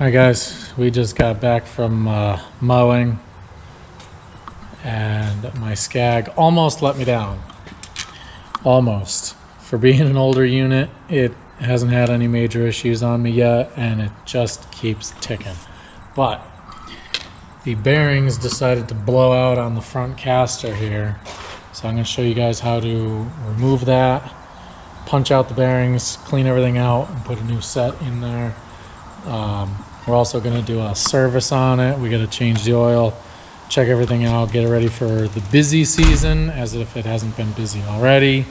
Alright guys, we just got back from mowing and my Scag almost let me down. Almost. For being an older unit, it hasn't had any major issues on me yet and it just keeps ticking. But the bearings decided to blow out on the front caster here. So I'm going to show you guys how to remove that, punch out the bearings, clean everything out, and put a new set in there. We're also going to do a service on it. We got to change the oil, check everything out, get it ready for the busy season as if it hasn't been busy already.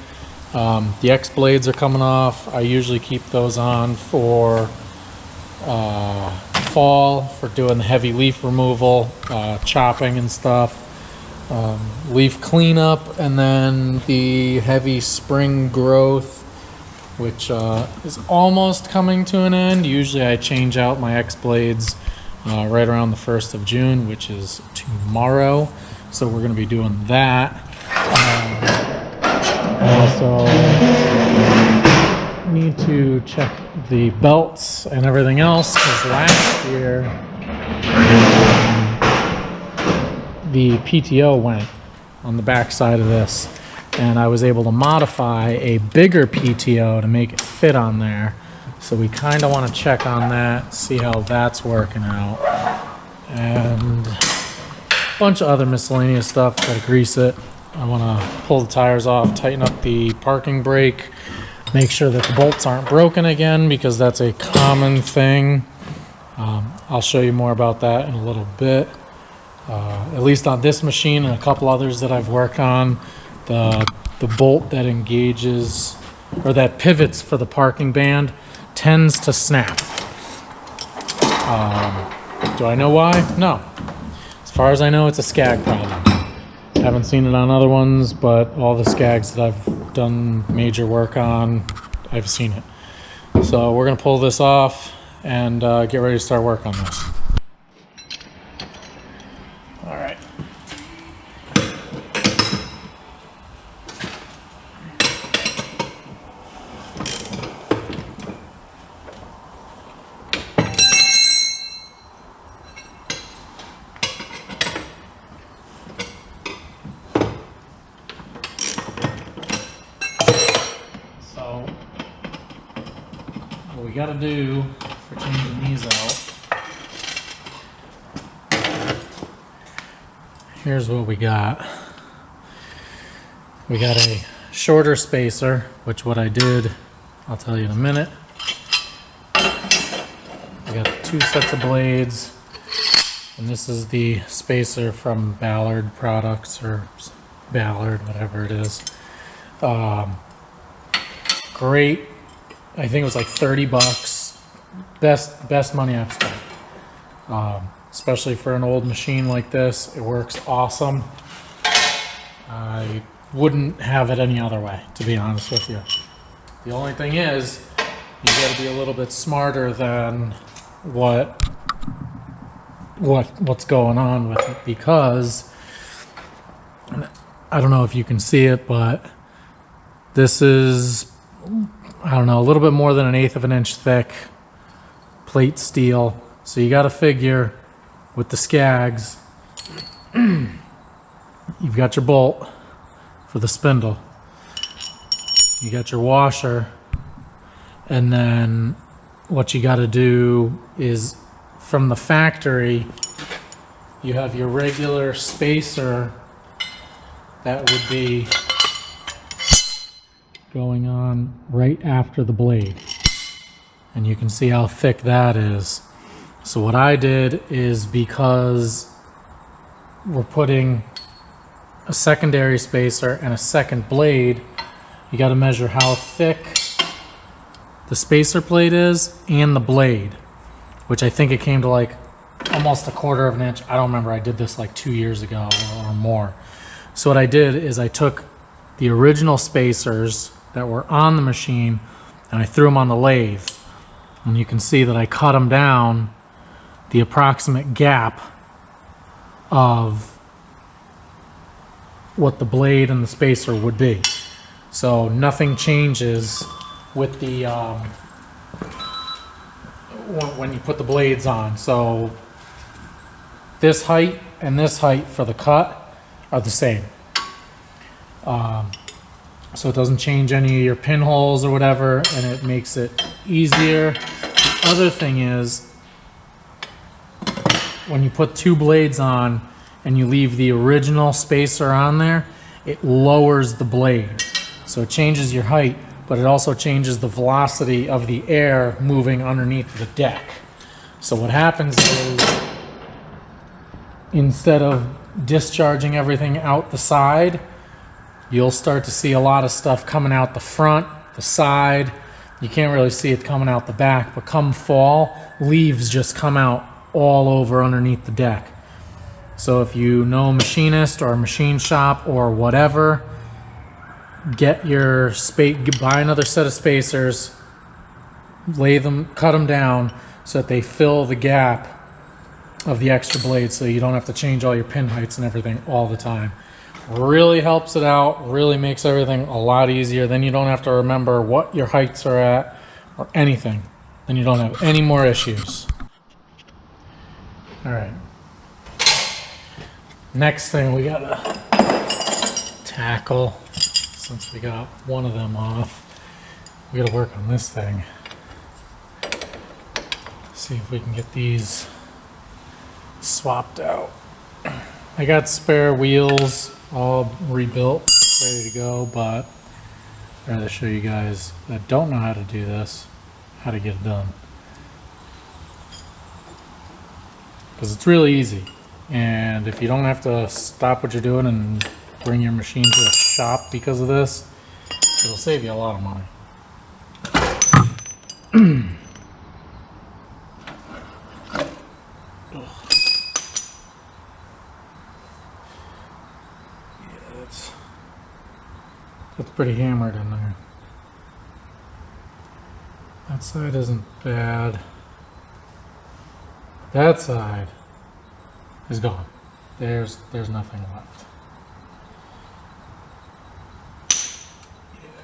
The X blades are coming off. I usually keep those on for fall, for doing the heavy leaf removal, chopping and stuff, leaf cleanup, and then the heavy spring growth, which is almost coming to an end. Usually I change out my X blades right around the 1st of June, which is tomorrow. So we're going to be doing that. Also need to check the belts and everything else, because last year the PTO went on the back side of this, and I was able to modify a bigger PTO to make it fit on there. So we kind of want to check on that, see how that's working out, and a bunch of other miscellaneous stuff. Got to grease it. I want to pull the tires off, tighten up the parking brake, make sure that the bolts aren't broken again, because that's a common thing. I'll show you more about that in a little bit. At least on this machine and a couple others that I've worked on, the bolt that engages, or that pivots for the parking band, tends to snap. Do I know why? No. As far as I know, it's a Scag problem. Haven't seen it on other ones, but all the Scags that I've done major work on, I've seen it. So we're going to pull this off and get ready to start work on this. All right. What we got to do for changing these out, here's what we got. We got a shorter spacer, which what I did, I'll tell you in a minute. I got 2 sets of blades, and this is the spacer from Ballard Products, or Ballard, whatever it is. Great. I think it was like 30 bucks. Best money I've spent. Especially for an old machine like this. It works awesome. I wouldn't have it any other way, to be honest with you. The only thing is, you got to be a little bit smarter than what's going on with it, because I don't know if you can see it, but this is, I don't know, a little bit more than 1/8 of an inch thick plate steel. So you got to figure with the Scags, you've got your bolt for the spindle, you got your washer, and then what you got to do is, from the factory, you have your regular spacer that would be going on right after the blade, and you can see how thick that is. So what I did is, because we're putting a secondary spacer and a second blade, you got to measure how thick the spacer plate is and the blade, which I think it came to like almost 1/4 of an inch. I don't remember. I did this like 2 years ago or more. So what I did is I took the original spacers that were on the machine and I threw them on the lathe, and you can see that I cut them down the approximate gap of what the blade and the spacer would be. So nothing changes with the when you put the blades on. So this height and this height for the cut are the same. So it doesn't change any of your pinholes or whatever, and it makes it easier. The other thing is, when you put two blades on and you leave the original spacer on there, it lowers the blade. So it changes your height, but it also changes the velocity of the air moving underneath the deck. So what happens is, instead of discharging everything out the side, you'll start to see a lot of stuff coming out the front, the side. You can't really see it coming out the back, but come fall, leaves just come out all over underneath the deck. So if you know a machinist or a machine shop or whatever, get your buy another set of spacers, cut them down so that they fill the gap of the extra blades, so you don't have to change all your pin heights and everything all the time. Really helps it out, really makes everything a lot easier. Then you don't have to remember what your heights are at or anything. Then you don't have any more issues. All right. Next thing we gotta tackle, since we got one of them off, we gotta work on this thing. See if we can get these swapped out. I got spare wheels all rebuilt, ready to go, but I'd rather show you guys that don't know how to do this, how to get it done. Because it's really easy, and if you don't have to stop what you're doing and bring your machine to a shop because of this, it'll save you a lot of money. It's pretty hammered in there. That side isn't bad. That side is gone. There's nothing left.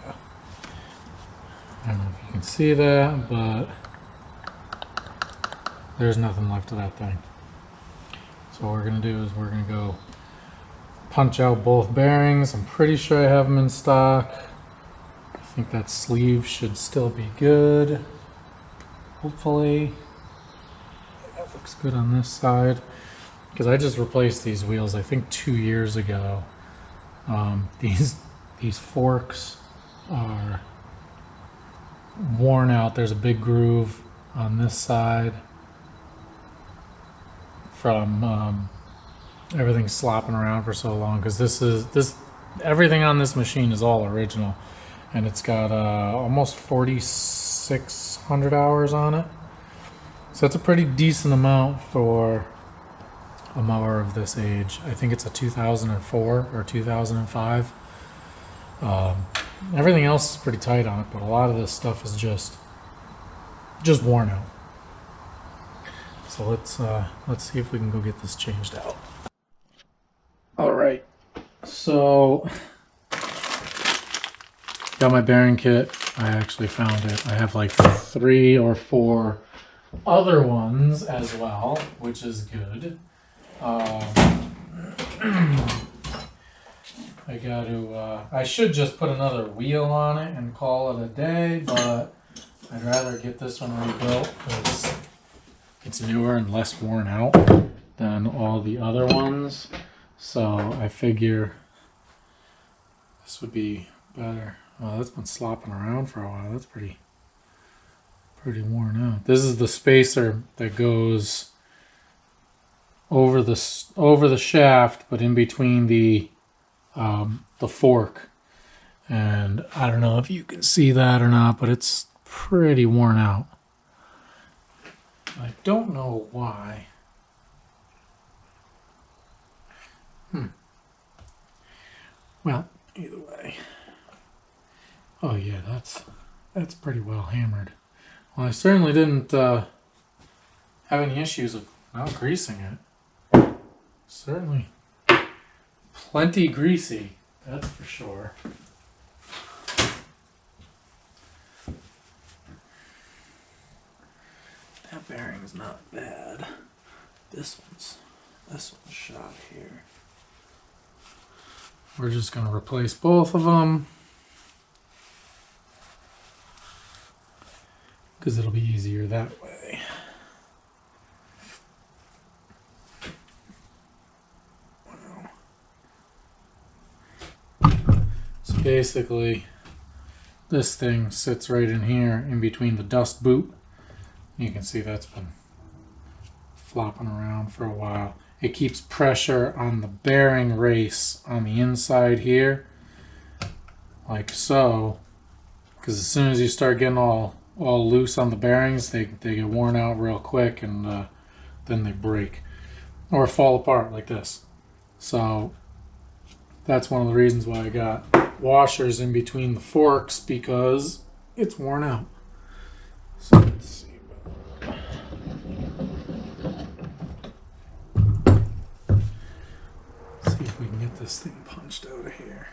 Yeah. I don't know if you can see that, but there's nothing left of that thing. So what we're gonna do is we're gonna go punch out both bearings. I'm pretty sure I have them in stock. I think that sleeve should still be good. Hopefully. That looks good on this side. Because I just replaced these wheels, I think 2 years ago. These forks are worn out. There's a big groove on this side from everything slopping around for so long, because everything on this machine is all original, and it's got almost 4,600 hours on it, so it's a pretty decent amount for a mower of this age. I think it's a 2004 or 2005. Everything else is pretty tight on it, but a lot of this stuff is just worn out. So let's see if we can go get this changed out. All right, so got my bearing kit. I actually found it. I have like 3 or 4 other ones as well, which is good. I should just put another wheel on it and call it a day, but I'd rather get this one rebuilt because it's newer and less worn out than all the other ones. So I figure this would be better. Well, that's been slopping around for a while. That's pretty worn out. This is the spacer that goes over the shaft, but in between the fork. And I don't know if you can see that or not, but it's pretty worn out. I don't know why. Well, either way. Oh yeah, that's pretty well hammered. Well, I certainly didn't have any issues of not greasing it. Certainly plenty greasy, that's for sure. That bearing's not bad. This one's shot here. We're just going to replace both of them because it'll be easier that way. So basically, this thing sits right in here in between the dust boot. You can see that's been flopping around for a while. It keeps pressure on the bearing race on the inside here, like so, because as soon as you start getting all loose on the bearings, they get worn out real quick, and then they break or fall apart like this. So that's one of the reasons why I got washers in between the forks, because it's worn out. So let's see. See if we can get this thing punched out of here.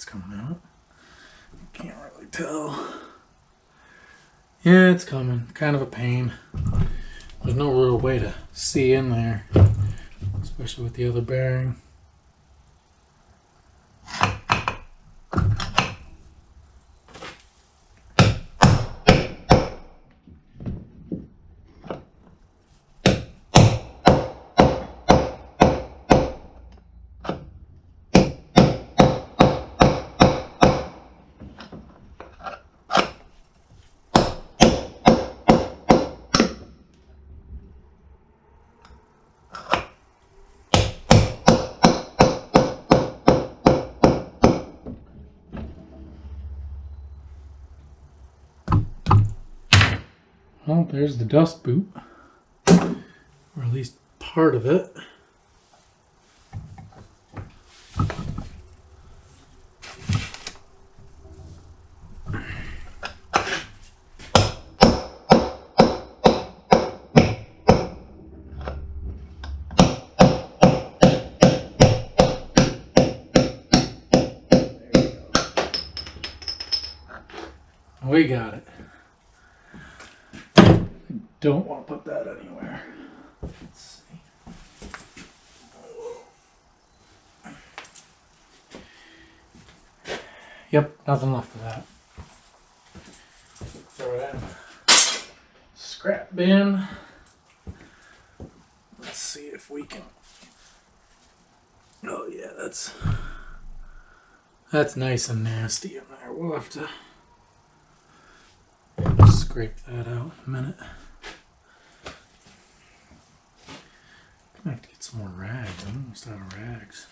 Coming out. Can't really tell. Yeah, it's coming. Kind of a pain. There's no real way to see in there, especially with the other bearing. Well, there's the dust boot, or at least part of it. We got it. Don't want to put that anywhere. Let's see. Yep, nothing left of that. Throw it in. Scrap bin. Let's see if we can. Oh yeah, that's nice and nasty in there. We'll have to scrape that out in a minute. I have to get some more rags. I'm almost out of rags.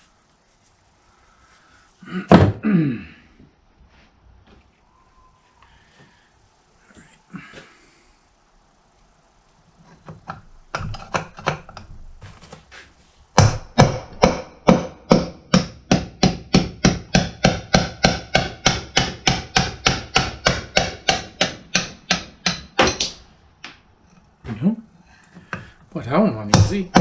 Boy, that one went easy.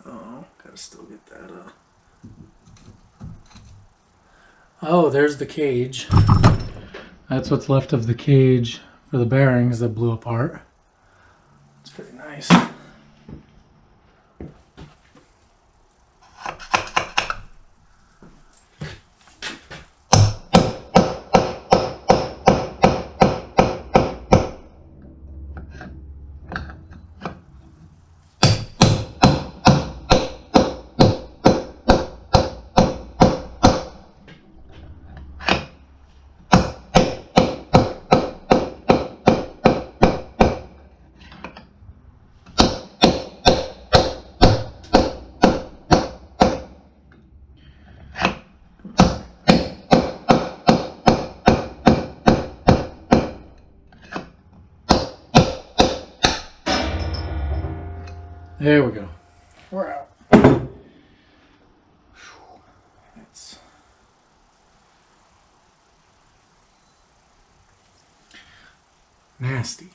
Oh, gotta still get that up. Oh, there's the cage. That's what's left of the cage for the bearings that blew apart. It's pretty nice. There we go. We're out. It's nasty.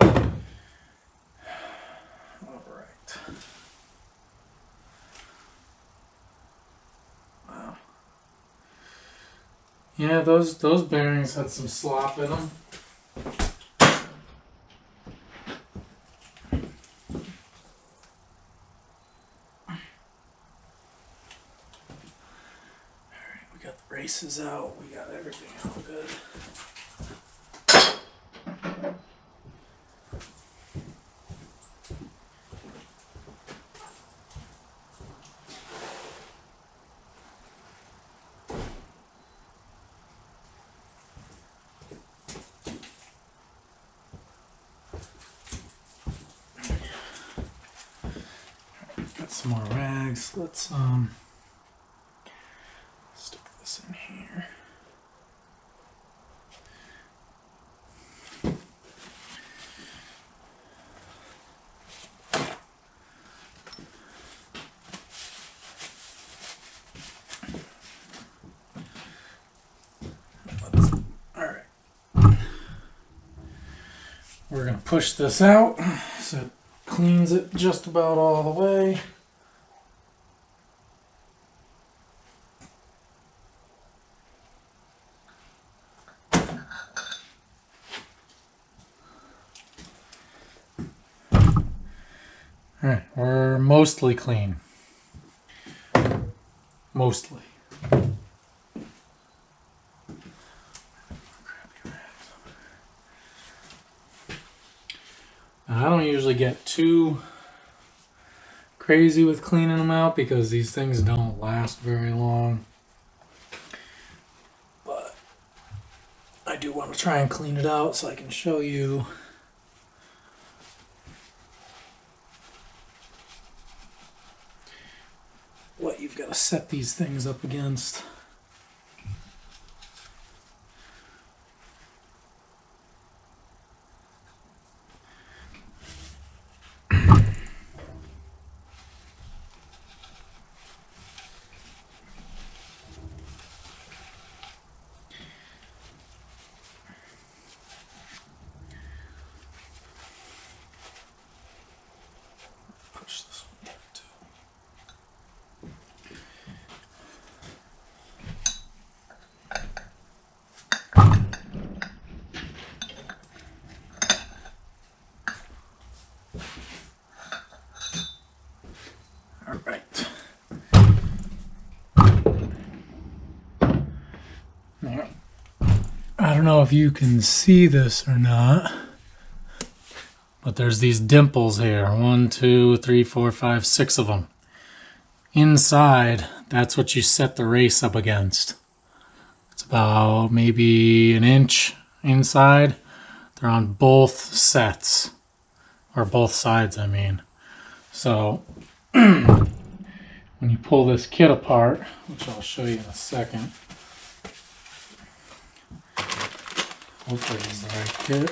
All right. Wow. Yeah, those bearings had some slop in them. Races out, we got everything out good. Got some more rags. Let's stick this in here. We're going to push this out so it cleans it just about all the way. All right, we're mostly clean. Mostly. I don't usually get too crazy with cleaning them out because these things don't last very long. But I do want to try and clean it out so I can show you what you've got to set these things up against. Push this one back too. All right. Now, I don't know if you can see this or not, but there's these dimples here. 1, 2, 3, 4, 5, 6 of them. Inside, that's what you set the race up against. It's about maybe an inch inside. They're on both sets, or both sides, I mean. So when you pull this kit apart, which I'll show you in a second. Hopefully this is the right kit.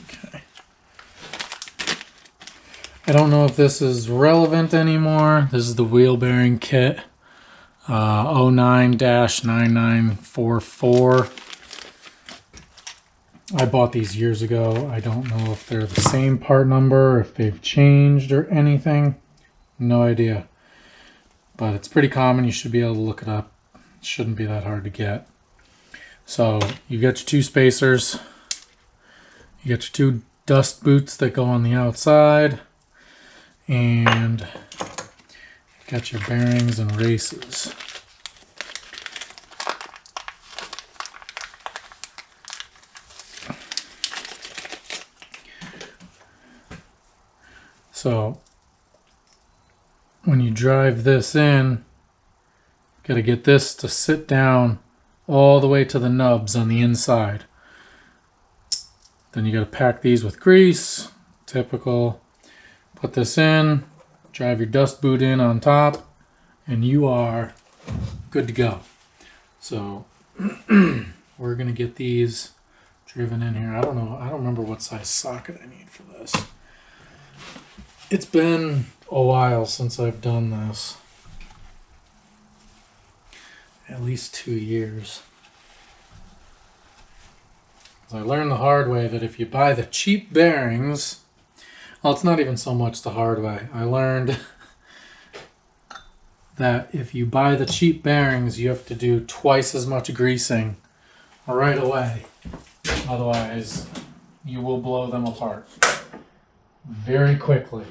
Okay. I don't know if this is relevant anymore. This is the wheel bearing kit. 09-9944. I bought these years ago. I don't know if they're the same part number, if they've changed or anything. No idea. But it's pretty common. You should be able to look it up. It shouldn't be that hard to get. So you got your 2 spacers. You got your 2 dust boots that go on the outside. And you got your bearings and races. So when you drive this in, got to get this to sit down all the way to the nubs on the inside. Then you got to pack these with grease, typical. Put this in, drive your dust boot in on top, and you are good to go. So we're gonna get these driven in here. I don't know, I don't remember what size socket I need for this. It's been a while since I've done this. At least 2 years. I learned the hard way that if you buy the cheap bearings, well, it's not even so much the hard way. I learned that if you buy the cheap bearings, you have to do twice as much greasing right away. Otherwise, you will blow them apart very quickly.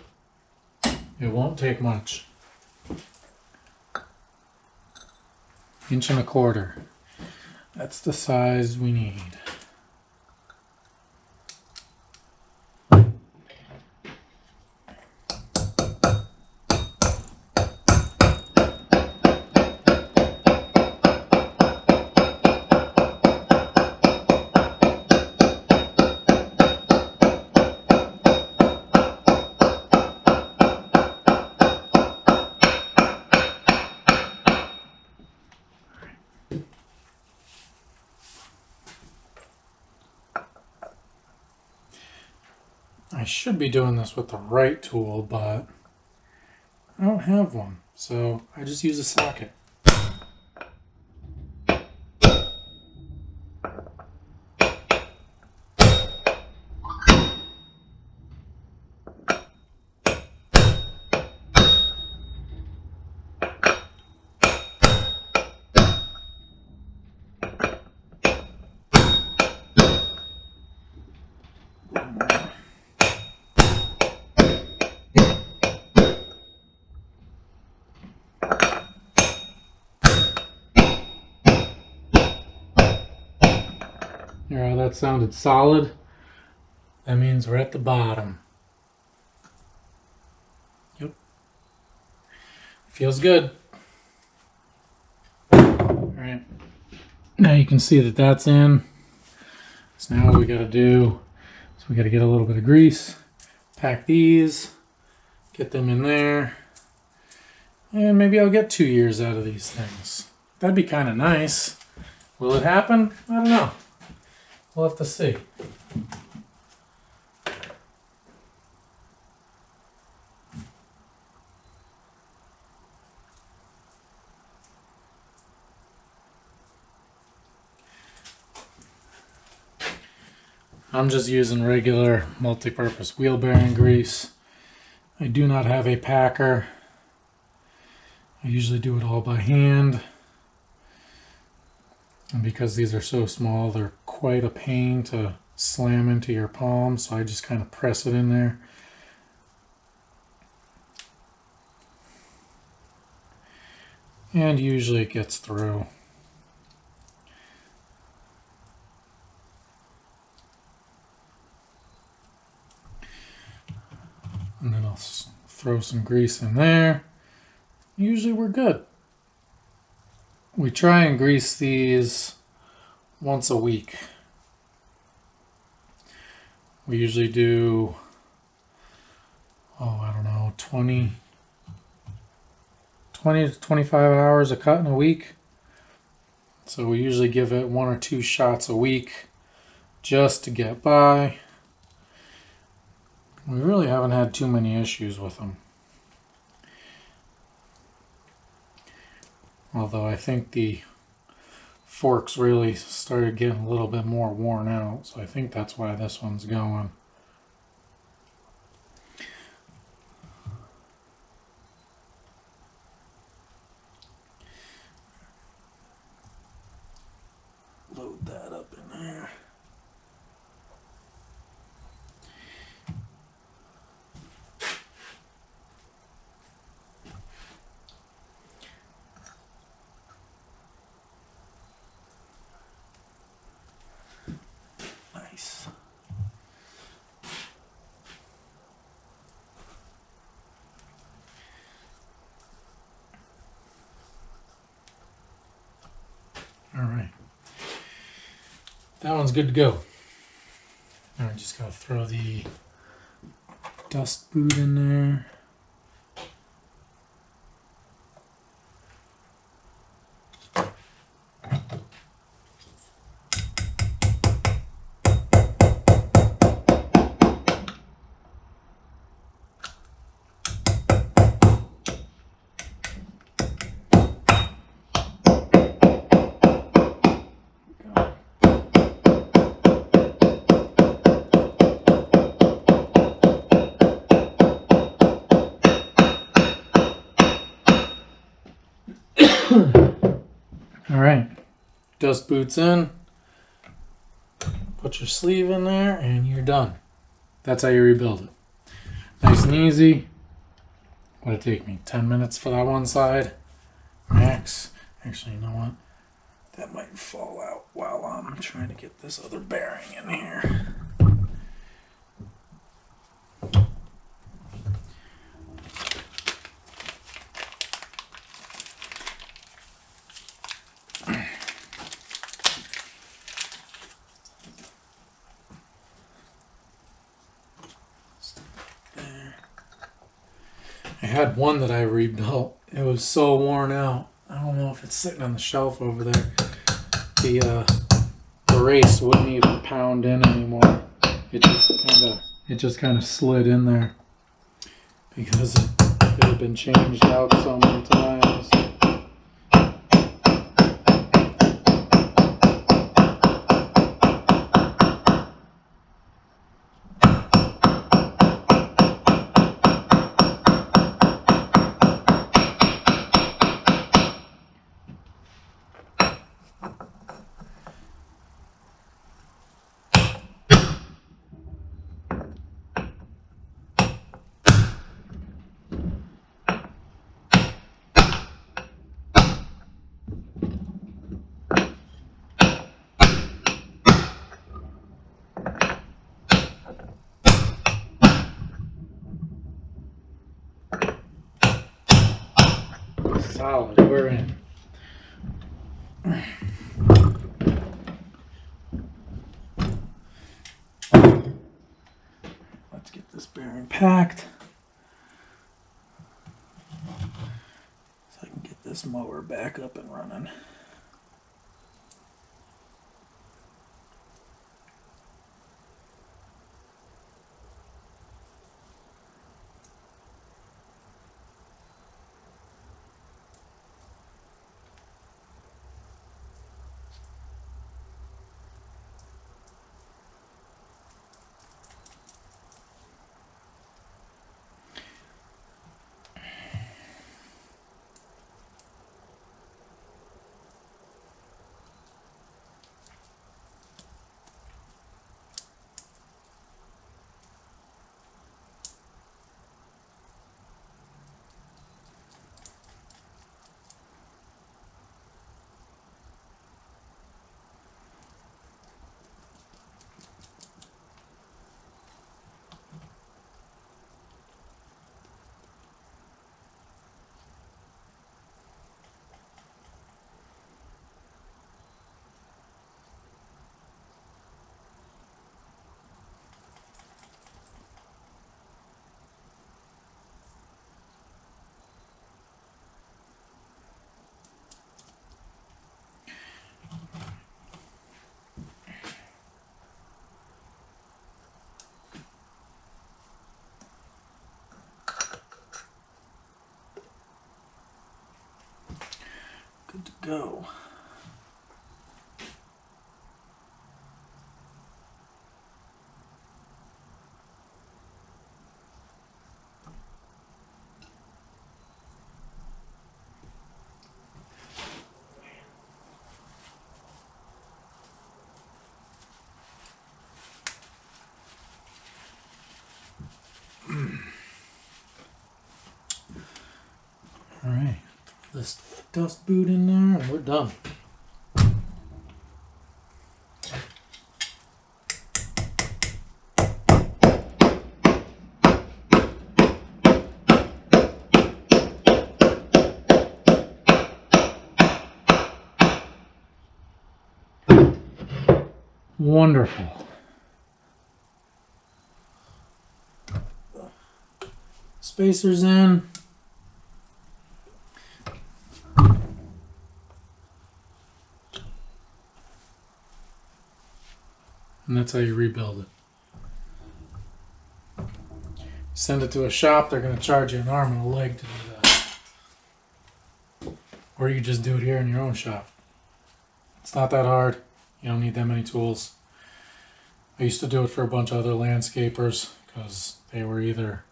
It won't take much. 1.25 inches. That's the size we need. I should be doing this with the right tool, but I don't have one, so I just use a socket. Yeah, that sounded solid. That means we're at the bottom. Yep. Feels good. All right. Now you can see that that's in. So now what we got to do is we got to get a little bit of grease, pack these, get them in there, and maybe I'll get 2 years out of these things. That'd be kind of nice. Will it happen? I don't know. We'll have to see. I'm just using regular multi-purpose wheel bearing grease. I do not have a packer. I usually do it all by hand. And because these are so small, they're quite a pain to slam into your palm, so I just kind of press it in there. And usually it gets through. And then I'll throw some grease in there. Usually we're good. We try and grease these once a week. We usually do, I don't know, 20 to 25 hours of cut in a week. So we usually give it 1 or 2 shots a week just to get by. We really haven't had too many issues with them. Although I think the forks really started getting a little bit more worn out, so I think that's why this one's going. Load that up in there. Nice. All right. That one's good to go. Now I just gotta throw the dust boot in there. All right, dust boots in, put your sleeve in there, and you're done. That's how you rebuild it. Nice and easy. What'd it take me? 10 minutes for that one side, max. Actually, you know what? That might fall out while I'm trying to get this other bearing in here. I had one that I rebuilt. It was so worn out. I don't know if it's sitting on the shelf over there. The brace wouldn't even pound in anymore. It just kind of slid in there because it had been changed out so many times. Solid, we're in. Let's get this bearing packed so I can get this mower back up and running. Good to go. All right, throw this dust boot in there and we're done. Wonderful. spacers in. And that's how you rebuild it. Send it to a shop, they're going to charge you an arm and a leg to do that. Or you can just do it here in your own shop. It's not that hard. You don't need that many tools. I used to do it for a bunch of other landscapers because they were either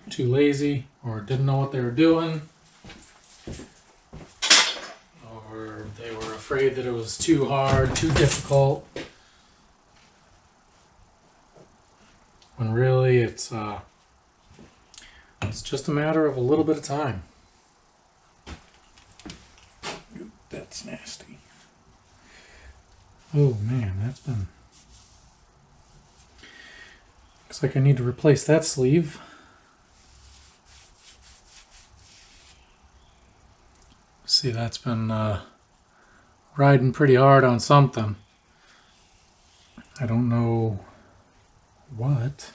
too lazy or didn't know what they were doing, or they were afraid that it was too hard, too difficult. When really it's just a matter of a little bit of time. Ooh, that's nasty. Oh man, that's been... Looks like I need to replace that sleeve. See, that's been riding pretty hard on something. I don't know what.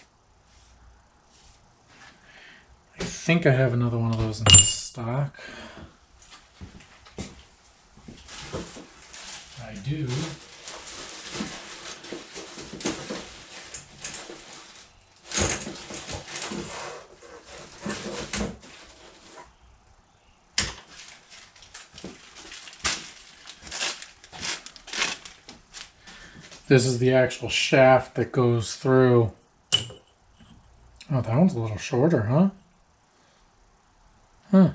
I think I have another one of those in stock. I do. This is the actual shaft that goes through. Oh, that one's a little shorter, huh? Huh.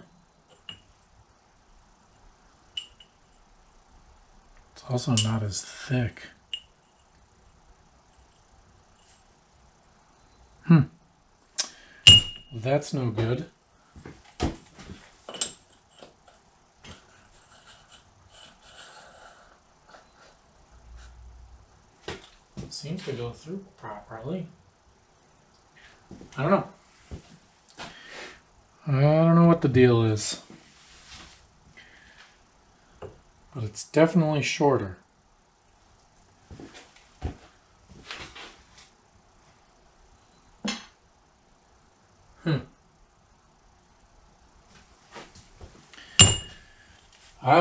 It's also not as thick. That's no good. Seems to go through properly. I don't know. I don't know what the deal is. But it's definitely shorter. I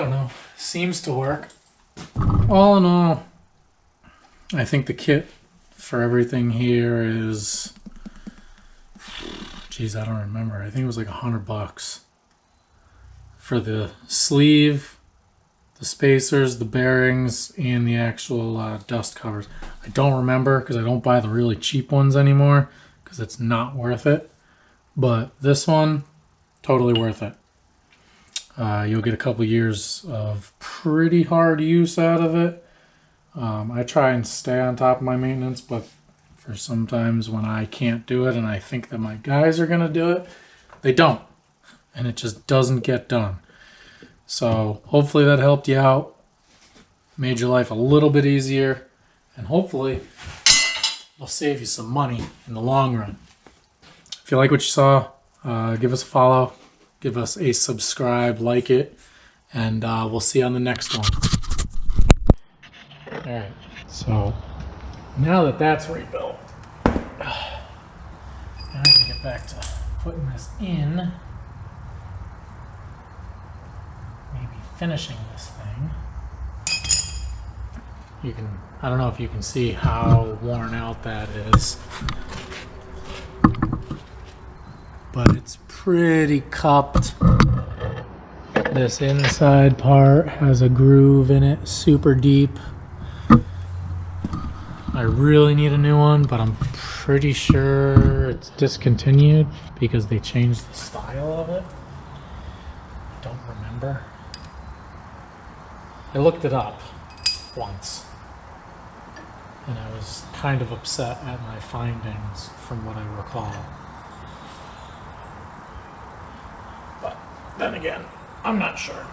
don't know. Seems to work. All in all, I think the kit for everything here is, geez, I don't remember. I think it was like $100 for the sleeve, the spacers, the bearings, and the actual dust covers. I don't remember because I don't buy the really cheap ones anymore because it's not worth it. But this one, totally worth it. You'll get a couple years of pretty hard use out of it. I try and stay on top of my maintenance, but for sometimes when I can't do it and I think that my guys are going to do it, they don't. And it just doesn't get done. So hopefully that helped you out, made your life a little bit easier, and hopefully it'll save you some money in the long run. If you like what you saw, give us a follow, give us a subscribe, like it, and we'll see you on the next one. Alright, so now that that's rebuilt, now I can get back to putting this in, maybe finishing this thing. You can, I don't know if you can see how worn out that is, but it's pretty cupped. This inside part has a groove in it, super deep. I really need a new one, but I'm pretty sure it's discontinued because they changed the style of it. I don't remember. I looked it up once, and I was kind of upset at my findings from what I recall. But then again, I'm not sure.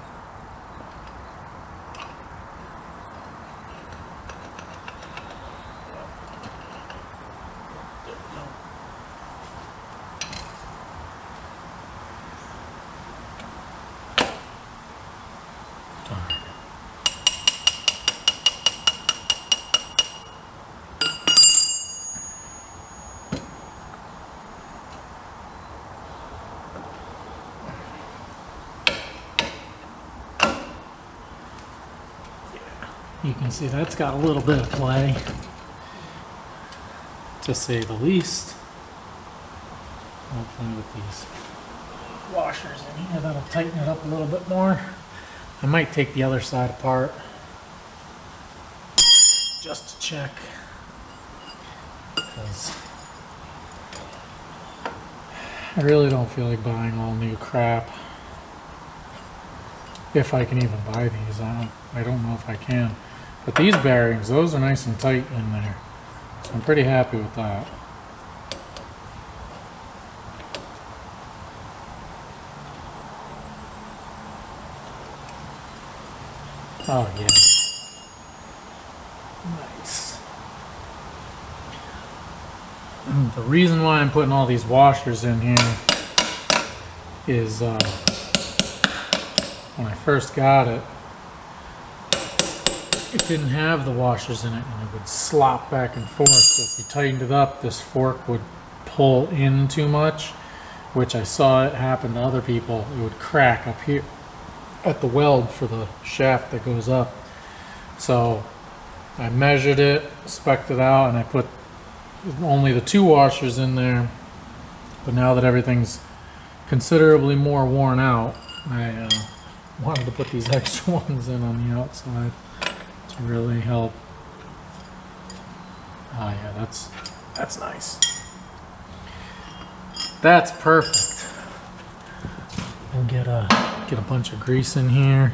You can see that's got a little bit of play, to say the least. Hopefully with these washers in here, that'll tighten it up a little bit more. I might take the other side apart just to check, because I really don't feel like buying all new crap. If I can even buy these, I don't know if I can. But these bearings, those are nice and tight in there, so I'm pretty happy with that. Oh yeah. Nice. The reason why I'm putting all these washers in here is when I first got it, it didn't have the washers in it and it would slop back and forth. So if you tightened it up, this fork would pull in too much, which I saw it happen to other people. It would crack up here at the weld for the shaft that goes up. So I measured it, spec'd it out, and I put only the 2 washers in there. But now that everything's considerably more worn out, I wanted to put these extra ones in on the outside to really help. Oh yeah, that's nice. That's perfect. We'll get a bunch of grease in here.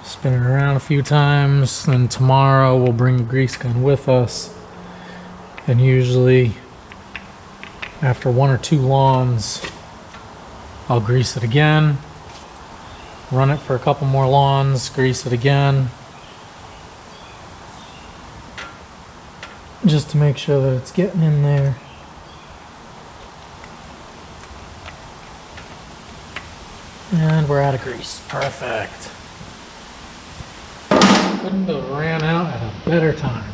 Spin it around a few times, then tomorrow we'll bring the grease gun with us. And usually after 1 or 2 lawns, I'll grease it again, run it for a couple more lawns, grease it again, just to make sure that it's getting in there. And we're out of grease. Perfect. Couldn't have ran out at a better time.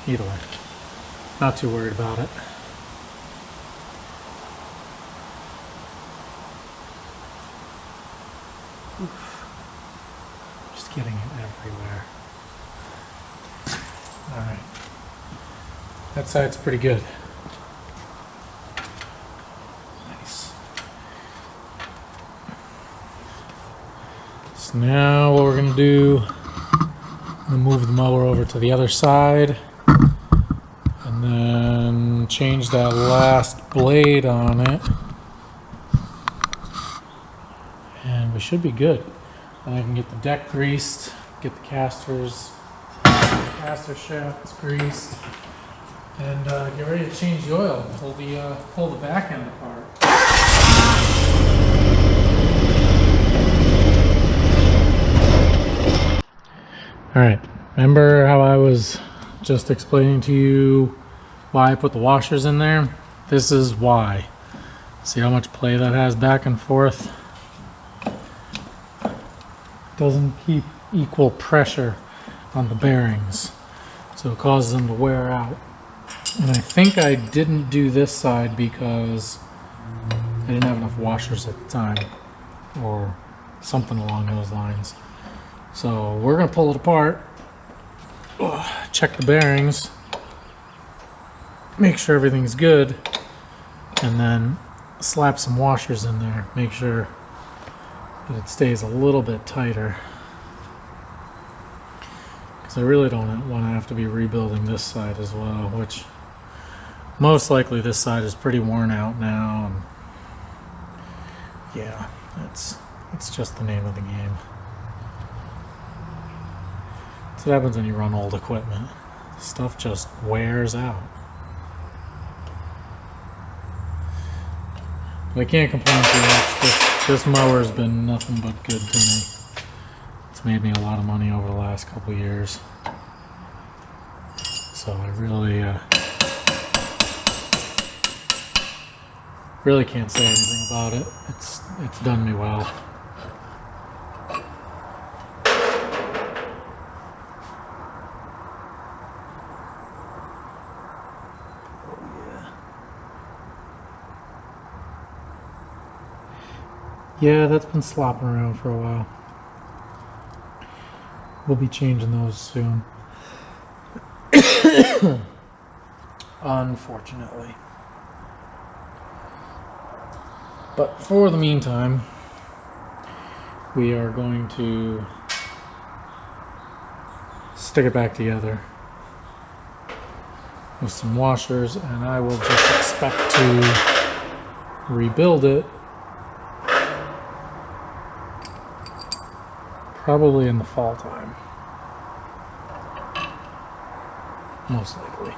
Either way, not too worried about it. Oof. Just getting it everywhere. Alright. That side's pretty good. Nice. So now what we're going to do, I'm going to move the mower over to the other side and then change that last blade on it. And we should be good. And I can get the deck greased, get the caster shafts greased, and get ready to change the oil and pull the back end apart. Alright, remember how I was just explaining to you why I put the washers in there? This is why. See how much play that has back and forth? Doesn't keep equal pressure on the bearings, so it causes them to wear out. And I think I didn't do this side because I didn't have enough washers at the time, or something along those lines. So we're going to pull it apart, check the bearings, make sure everything's good, and then slap some washers in there, make sure that it stays a little bit tighter. Because I really don't want to have to be rebuilding this side as well, which most likely this side is pretty worn out now. And yeah, it's just the name of the game. That's what happens when you run old equipment. Stuff just wears out. But I can't complain too much. This mower's been nothing but good to me. It's made me a lot of money over the last couple years. So I really can't say anything about it. It's done me well. Yeah, that's been slopping around for a while. We'll be changing those soon. Unfortunately. But for the meantime, we are going to stick it back together with some washers, and I will just expect to rebuild it probably in the fall time, most likely.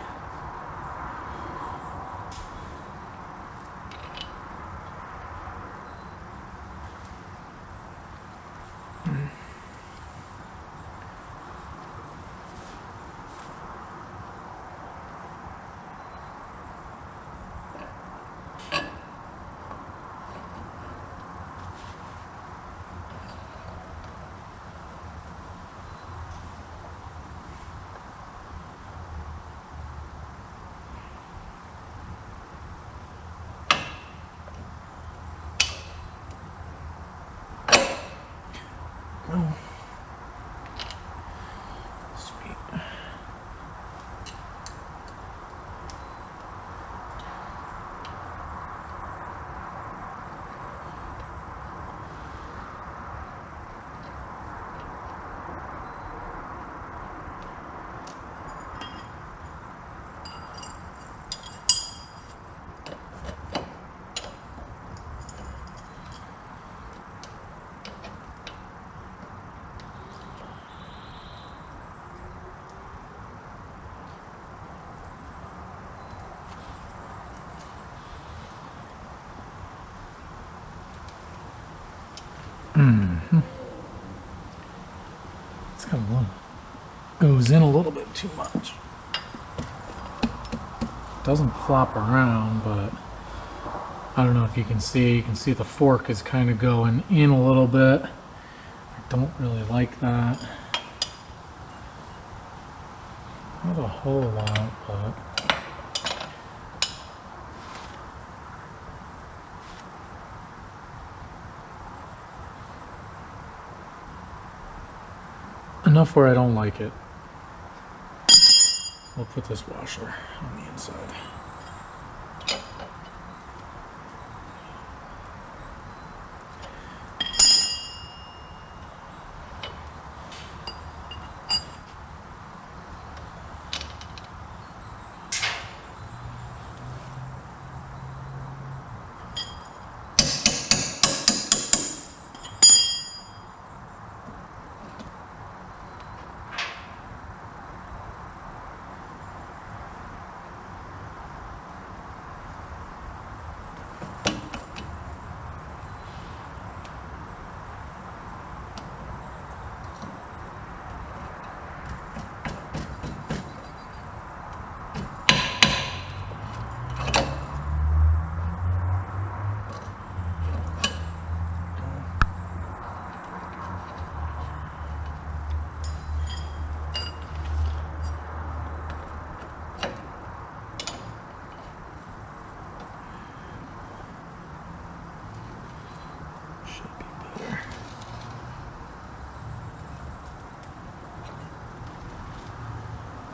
Oh. Sweet. It's kind of goes in a little bit too much. Doesn't flop around, but I don't know if you can see. You can see the fork is kind of going in a little bit. I don't really like that. Not a whole lot, but enough where I don't like it. We'll put this washer on the inside.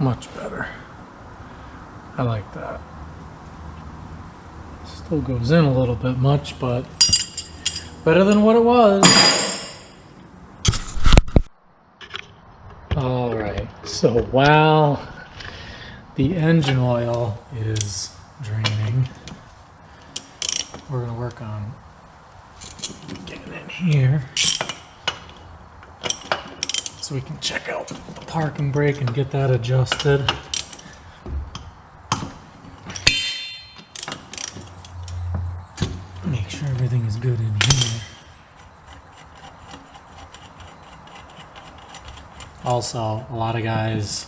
Much better. I like that. Still goes in a little bit much, but better than what it was. All right, so while the engine oil is draining, we're gonna work on getting in here so we can check out the parking brake and get that adjusted. Make sure everything is good in here. Also, a lot of guys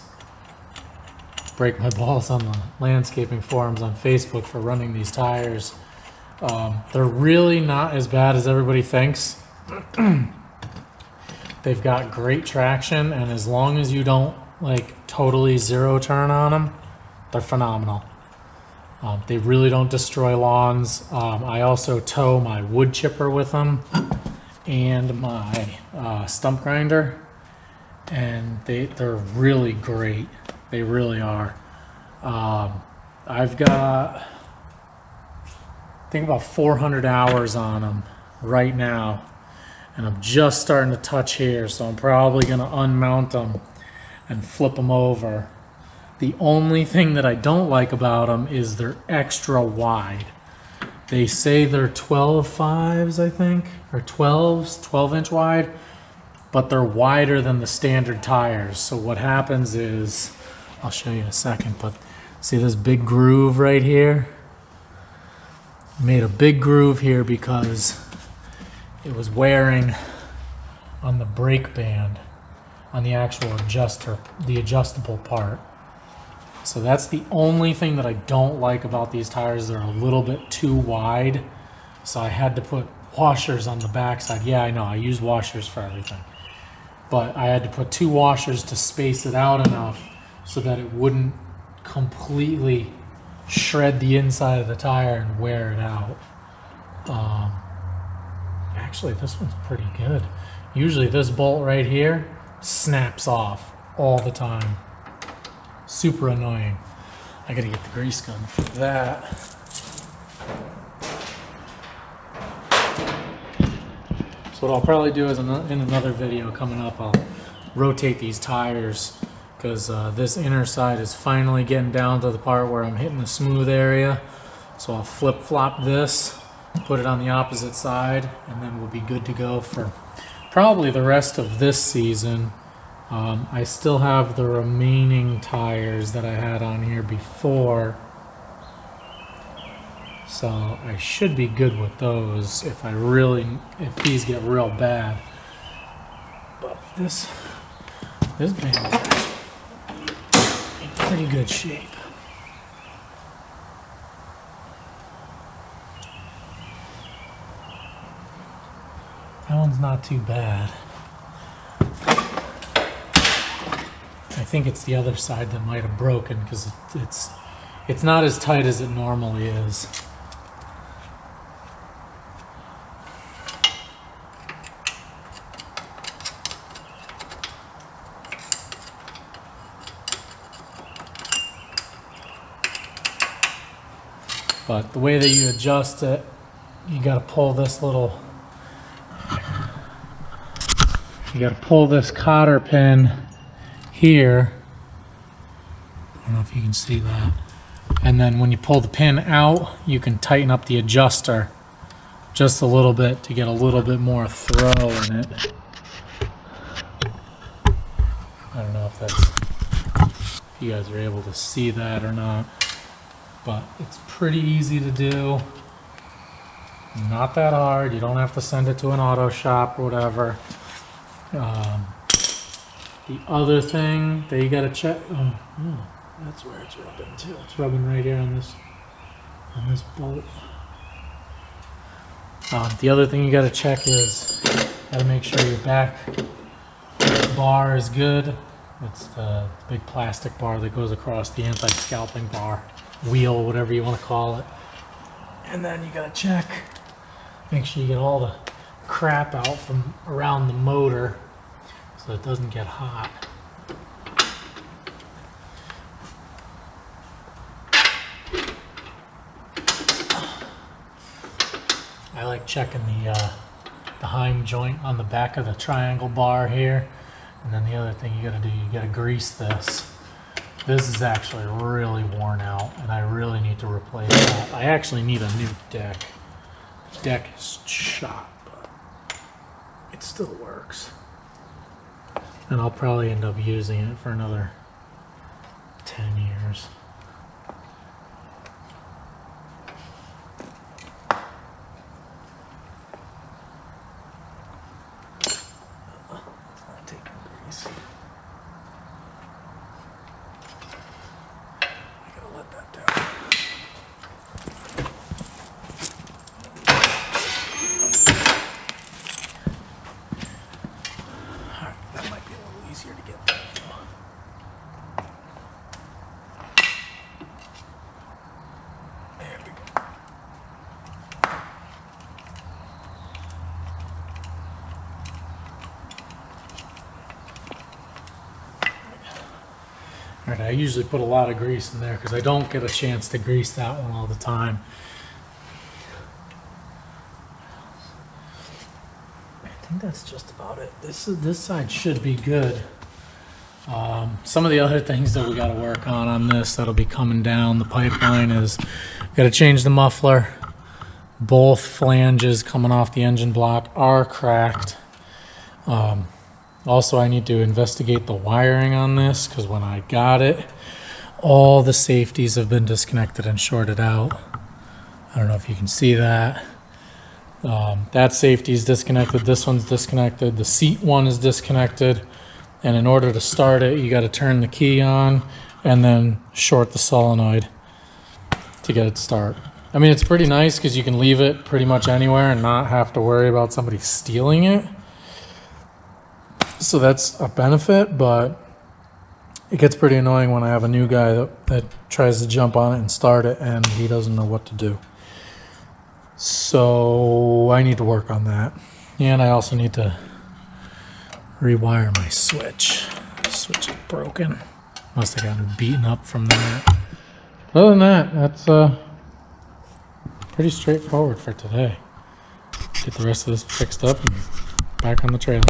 break my balls on the landscaping forums on Facebook for running these tires. They're really not as bad as everybody thinks. They've got great traction, and as long as you don't like totally zero turn on them, they're phenomenal. They really don't destroy lawns. I also tow my wood chipper with them and my stump grinder, and they're really great. They really are. I've got, I think, about 400 hours on them right now, and I'm just starting to touch here, so I'm probably going to unmount them and flip them over. The only thing that I don't like about them is they're extra wide. They say they're 12.5s, I think, or 12s, 12-inch wide, but they're wider than the standard tires. So what happens is, I'll show you in a second, but see this big groove right here? I made a big groove here because it was wearing on the brake band, on the actual adjuster, the adjustable part. So that's the only thing that I don't like about these tires. They're a little bit too wide. So I had to put washers on the backside. Yeah, I know, I use washers for everything. But I had to put 2 washers to space it out enough so that it wouldn't completely shred the inside of the tire and wear it out. Actually, this one's pretty good. Usually this bolt right here snaps off all the time. Super annoying. I gotta get the grease gun for that. So what I'll probably do is in another video coming up, I'll rotate these tires, because this inner side is finally getting down to the part where I'm hitting the smooth area. So I'll flip-flop this, put it on the opposite side, and then we'll be good to go for probably the rest of this season. I still have the remaining tires that I had on here before, so I should be good with those if these get real bad. But this band is in pretty good shape. That one's not too bad. I think it's the other side that might have broken, because it's not as tight as it normally is. But the way that you adjust it, you got to pull this cotter pin here. I don't know if you can see that. And then when you pull the pin out, you can tighten up the adjuster just a little bit to get a little bit more throw in it. I don't know if you guys are able to see that or not, but it's pretty easy to do. Not that hard. You don't have to send it to an auto shop or whatever. The other thing that you got to check, that's where it's rubbing too. It's rubbing right here on this bolt. The other thing you got to check is, got to make sure your back bar is good. It's the big plastic bar that goes across the anti-scalping bar, wheel, whatever you want to call it. And then you got to check, make sure you get all the crap out from around the motor so it doesn't get hot. I like checking the Heim joint on the back of the triangle bar here. And then the other thing you gotta do, you gotta grease this. This is actually really worn out, and I really need to replace that. I actually need a new deck. The deck is shot, but it still works. And I'll probably end up using it for another 10 years. It's not taking grease. I gotta let that down. Alright, that might be a little easier to get through. All right, I usually put a lot of grease in there because I don't get a chance to grease that one all the time. I think that's just about it. This side should be good. Some of the other things that we got to work on this that'll be coming down the pipeline is got to change the muffler. Both flanges coming off the engine block are cracked. Also, I need to investigate the wiring on this because when I got it, all the safeties have been disconnected and shorted out. I don't know if you can see that. That safety is disconnected. This one's disconnected. The seat one is disconnected. And in order to start it, you got to turn the key on and then short the solenoid to get it to start. I mean, it's pretty nice because you can leave it pretty much anywhere and not have to worry about somebody stealing it. So that's a benefit, but it gets pretty annoying when I have a new guy that tries to jump on it and start it and he doesn't know what to do. So I need to work on that. And I also need to rewire my switch. The switch is broken. Must have gotten beaten up from that. Other than that, that's pretty straightforward for today. Get the rest of this fixed up and back on the trailer.